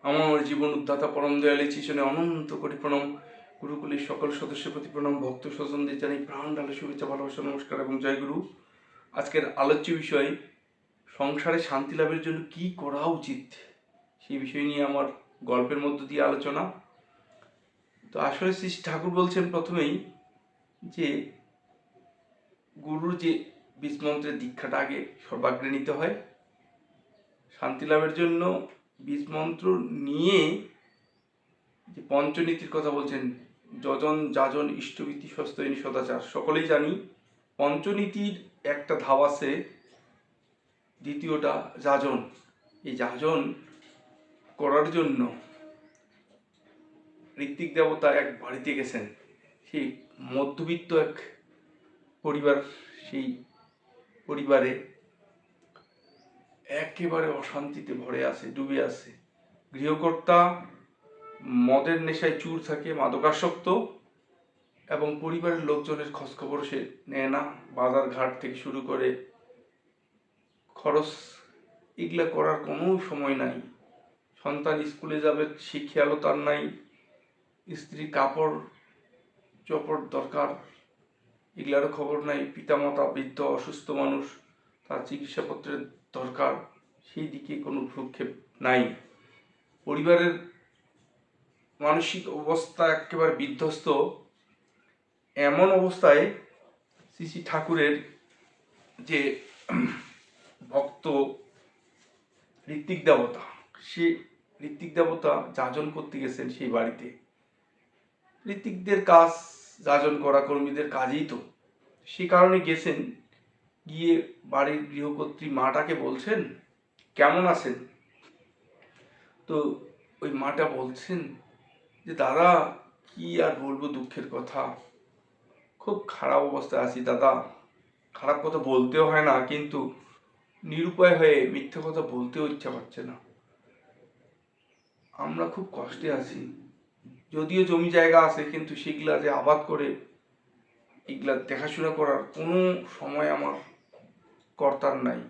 আমার জীবন উদ্ধাতা পরম দয়ালে চিশনে অনন্ত কোটি প্রণাম। গুরুকুলের সকল সদস্যের প্রতি প্রণাম। ভক্ত স্বজনদের জানাই প্রাণ ঢালা শুভেচ্ছা, ভালোবাসা, নমস্কার এবং জয় গুরু। আজকের আলোচ্য বিষয় সংসারে শান্তি লাভের জন্য কি করা উচিত, সেই বিষয় নিয়ে আমার গল্পের মধ্য দিয়ে আলোচনা। তো আসলে শ্রী ঠাকুর বলছেন প্রথমেই যে গুরুর যে বীজমন্ত্রের দীক্ষাটা আগে সর্বাগ্রে নিতে হয়। শান্তি লাভের জন্য বীজমন্ত্র নিয়ে যে পঞ্চনীতির কথা বলছেন, যজন যাজন ইষ্টভীতি স্বস্তিনী সদাচার, সকলেই জানি পঞ্চনীতির একটা ধাপ আছে, দ্বিতীয়টা যাজন। এই যাজন করার জন্য ঋত্বিক দেবতা এক বাড়িতে গেছেন। সেই মধ্যবিত্ত এক পরিবার, সেই পরিবারে একেবারে অশান্তিতে ভরে আছে, ডুবে আছে। গৃহকর্তা মদের নেশায় চুর থাকে, মাদকাসক্ত, এবং পরিবারের লোকজনের খোঁজখবর সে নেয় না। বাজার ঘাট থেকে শুরু করে খরচ এগুলা করার কোনো সময় নাই। সন্তান স্কুলে যাবে সে খেয়ালও তার নাই। স্ত্রী কাপড় চোপড় দরকার, এগুলারও খবর নাই। পিতামাতা বৃদ্ধ অসুস্থ মানুষ, তার চিকিৎসাপত্রের দরকার, সেই দিকে কোনো ভ্রুক্ষেপ নাই। পরিবারের মানসিক অবস্থা একেবারে বিধ্বস্ত। এমন অবস্থায় শ্রী শ্রী ঠাকুরের যে ভক্ত ঋত্বিক দেবতা, সে ঋত্বিক দেবতা যাজন করতে গেছেন সেই বাড়িতে। ঋত্বিকদের কাজ যাজন করা, কর্মীদের কাজই তো, সে কারণে গেছেন। গিয়ে বাড়ির গৃহকর্ত্রী মাটাকে বলছেন কেমন আছেন। তো ওই মাটা বলছেন যে দাদা কি আর বলবো, দুঃখের কথা, খুব খারাপ অবস্থায় আছি দাদা। খারাপ কথা বলতেও হয় না, কিন্তু নিরুপায় হয়ে মিথ্যে কথা বলতেও ইচ্ছা করছে না। আমরা খুব কষ্টে আছি, যদিও জমি জায়গা আছে, কিন্তু সেগুলা যে আবাদ করে এগুলা দেখাশোনা করার কোনো সময় আমার কর্তার নাই।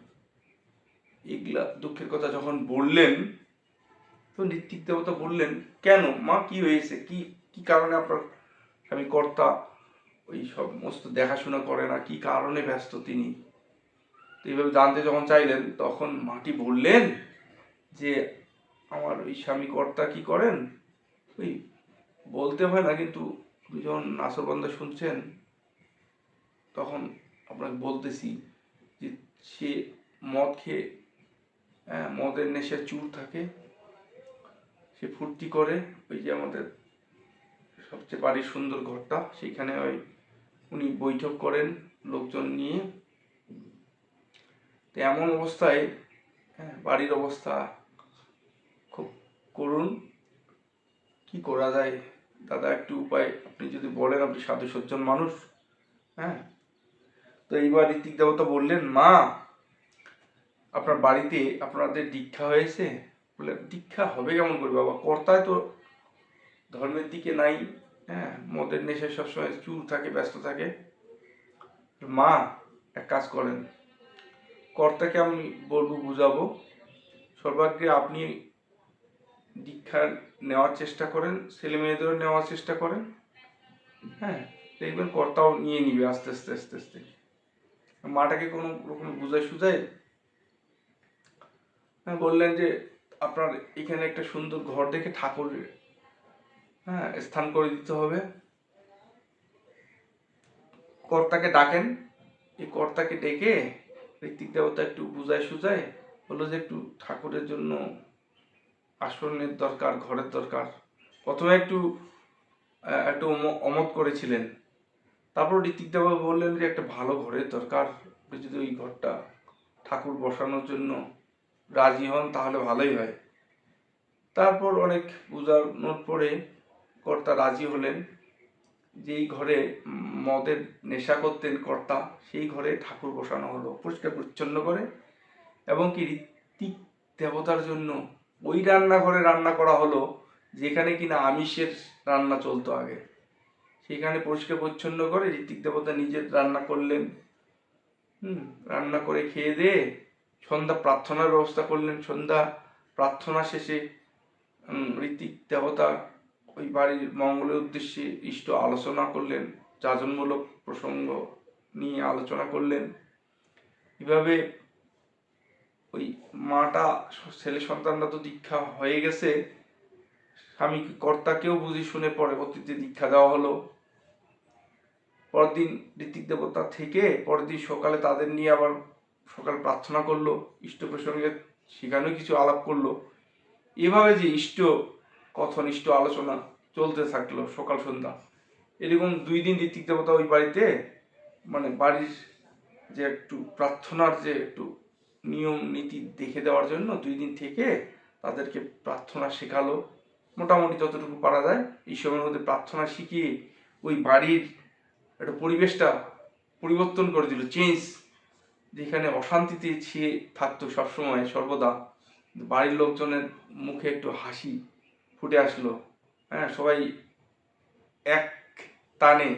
এগুলা দুঃখের কথা যখন বললেন, তো ঋত্বিক দেবতা বললেন কেন মা, কি হয়েছে, কি কি কারণে আপনার স্বামী কর্তা ওই সমস্ত দেখাশোনা করে না, কি কারণে ব্যস্ত তিনি। তো এইভাবে জানতে যখন চাইলেন, তখন মাটি বললেন যে আমার ওই স্বামী কর্তা কি করেন, ওই বলতে হয় না, কিন্তু আপনি যখন নাসরবান্দা শুনছেন তখন আপনাকে বলতেছি যে সে মদ খেয়ে, মদের নেশায় চুর থাকে, সে ফুর্তি করে। ওই যে আমাদের সবচেয়ে বাড়ির সুন্দর ঘরটা, সেইখানে ওই উনি বৈঠক করেন লোকজন নিয়ে। তো এমন অবস্থায় বাড়ির অবস্থা খুব করুণ। কি করা যায় দাদা, একটু উপায় আপনি যদি বলেন, আপনি সাধু সজ্জন মানুষ। হ্যাঁ, তো এইবার ঋত্বিক দেবতা বললেন মা, আপনার বাড়িতে আপনাদের দীক্ষা হয়েছে। বলে দীক্ষা হবে কেমন করে বাবা, কর্তায় তো ধর্মের দিকে নাই, মদের নেশায় সবসময় চুর থাকে, ব্যস্ত থাকে। মা এক কাজ করেন, কর্তাকে আমি বলবো, বুঝাবো, সর্বাগ্রে আপনি দীক্ষা নেওয়ার চেষ্টা করেন, ছেলে মেয়েদেরও নেওয়ার চেষ্টা করেন। হ্যাঁ, দেখবেন কর্তাও নিয়ে নিবে আস্তে আস্তে আস্তে আস্তে। মাটাকে কোনো রকম বুঝাই সুঝাই বললেন যে আপনার এখানে একটা সুন্দর ঘর দেখে ঠাকুর স্থান করে দিতে হবে। কর্তাকে ডাকেন। এই কর্তাকে ডেকে ঋত্বিক দেবতা একটু বুঝায় সুঝায় বললো যে একটু ঠাকুরের জন্য আসনের দরকার, ঘরের দরকার। প্রথমে একটু একটু অমত করেছিলেন, তারপর ঋত্বিক দেবতা বললেন যে একটা ভালো ঘরের দরকার, যদি ওই ঘরটা ঠাকুর বসানোর জন্য রাজি হন তাহলে ভালোই হয়। তারপর অনেক বোঝানোর পরে কর্তা রাজি হলেন। যেই ঘরে মদের নেশা করতেন কর্তা, সেই ঘরে ঠাকুর বসানো হলো পরিষ্কার পরিচ্ছন্ন করে, এবং কি ঋত্বিক দেবতার জন্য ওই রান্নাঘরে রান্না করা হলো যেখানে কিনা আমিষের রান্না চলতো আগে। সেখানে পরিষ্কার পরিচ্ছন্ন করে ঋত্বিক দেবতা নিজের রান্না করলেন। রান্না করে খেয়ে দিয়ে সন্ধ্যা প্রার্থনার ব্যবস্থা করলেন। সন্ধ্যা প্রার্থনা শেষে ঋত্বিক দেবতা ওই বাড়ির মঙ্গলের উদ্দেশ্যে ইষ্ট আলোচনা করলেন, যাজনমূলক প্রসঙ্গ নিয়ে আলোচনা করলেন। এভাবে ওই মাটা, ছেলে সন্তানরা তো দীক্ষা হয়ে গেছে, স্বামী কর্তাকেও বুঝে শুনে পরবর্তীতে দীক্ষা দেওয়া হলো। পরদিন ঋত্বিক দেবতা থেকে পরের দিন সকালে তাদের নিয়ে আবার সকাল প্রার্থনা করলো, ইষ্ট প্রসঙ্গে সেখানেও কিছু আলাপ করলো। এভাবে যে ইষ্ট কথন, ইষ্ট আলোচনা চলতে থাকলো সকাল সন্ধ্যা। এরকম 2 দিন ঋত্বিক দেবতা ওই বাড়িতে, মানে বাড়ির যে একটু প্রার্থনার যে একটু নিয়ম নীতি দেখে দেওয়ার জন্য 2 দিন থেকে তাদেরকে প্রার্থনা শেখালো। মোটামুটি যতটুকু পারা যায় এই সময়ের মধ্যে প্রার্থনা শিখিয়ে ওই বাড়ির একটা পরিবেশটা পরিবর্তন করে দিল, চেঞ্জ। যেখানে অশান্তিতে ছিয়ে থাকতো সবসময় সর্বদা, বাড়ির লোকজনের মুখে একটু হাসি ফুটে আসলো। হ্যাঁ, সবাই এক টানে,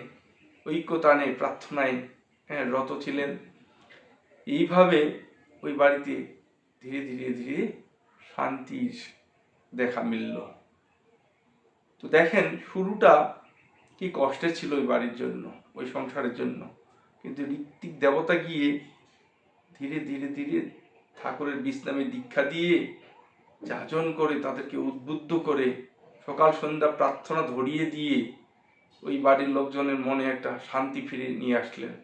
ঐক্য টানে প্রার্থনায় রত ছিলেন। এইভাবে ওই বাড়িতে ধীরে ধীরে ধীরে শান্তির দেখা মিলল। তো দেখেন শুরুটা কি কষ্টের ছিল ওই বাড়ির জন্য, ওই সংসারের জন্য, কিন্তু ঋত্বিক দেবতা গিয়ে ধীরে ধীরে ধীরে ঠাকুরের বিশ্রামে দীক্ষা দিয়ে যাজন করে তাদেরকে উদ্বুদ্ধ করে সকাল সন্ধ্যা প্রার্থনা ধরিয়ে দিয়ে ওই বাড়ির লোকজনের মনে একটা শান্তি ফিরে নিয়ে আসলেন।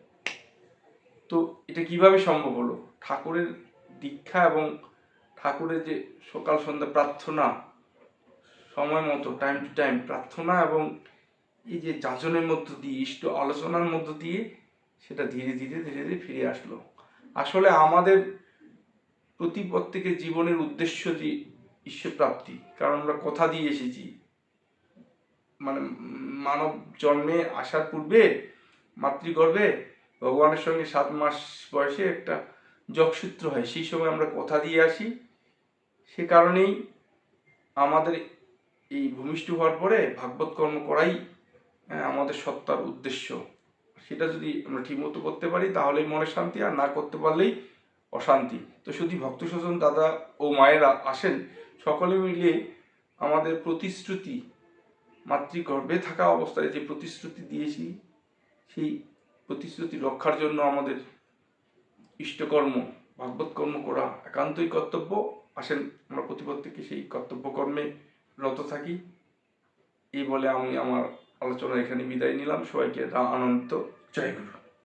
তো এটা কিভাবে সম্ভব হলো? ঠাকুরের দীক্ষা এবং ঠাকুরের যে সকাল সন্ধ্যা প্রার্থনা, সময় মতো টাইম টু টাইম প্রার্থনা এবং এই যে যাজনের মধ্য দিয়ে, ইষ্ট আলোচনার মধ্য দিয়ে সেটা ধীরে ধীরে ধীরে ধীরে ফিরে আসলো। আসলে আমাদের প্রত্যেকের জীবনের উদ্দেশ্য যে ঈশ্বর প্রাপ্তি, কারণ আমরা কথা দিয়ে এসেছি, মানে মানব জন্মে আসার পূর্বে মাতৃগর্ভে ভগবানের সঙ্গে 7 মাস বয়সে একটা যোগসূত্র হয়, সেই সময় আমরা কথা দিয়ে আসি। সে কারণেই আমাদের এই ভূমিষ্ঠ হওয়ার পরে ভাগবত কর্ম করাই আমাদের সত্তার উদ্দেশ্য। সেটা যদি আমরা ঠিকমতো করতে পারি তাহলেই মনের শান্তি, আর না করতে পারলেই অশান্তি। তো শুধু ভক্ত স্বজন দাদা ও মায়েরা আসেন, সকলে মিলে আমাদের প্রতিশ্রুতি, মাতৃগর্ভে থাকা অবস্থায় যে প্রতিশ্রুতি দিয়েছি, সেই প্রতিশ্রুতি রক্ষার জন্য আমাদের ইষ্টকর্ম, ভাগবত কর্ম করা একান্তই কর্তব্য। আসেন আমরা প্রত্যেকে সেই কর্তব্য কর্মে রত থাকি। এই বলে আমি আমার আলোচনা এখানে বিদায় নিলাম। সবাইকে আনন্দ। জয় গুরু।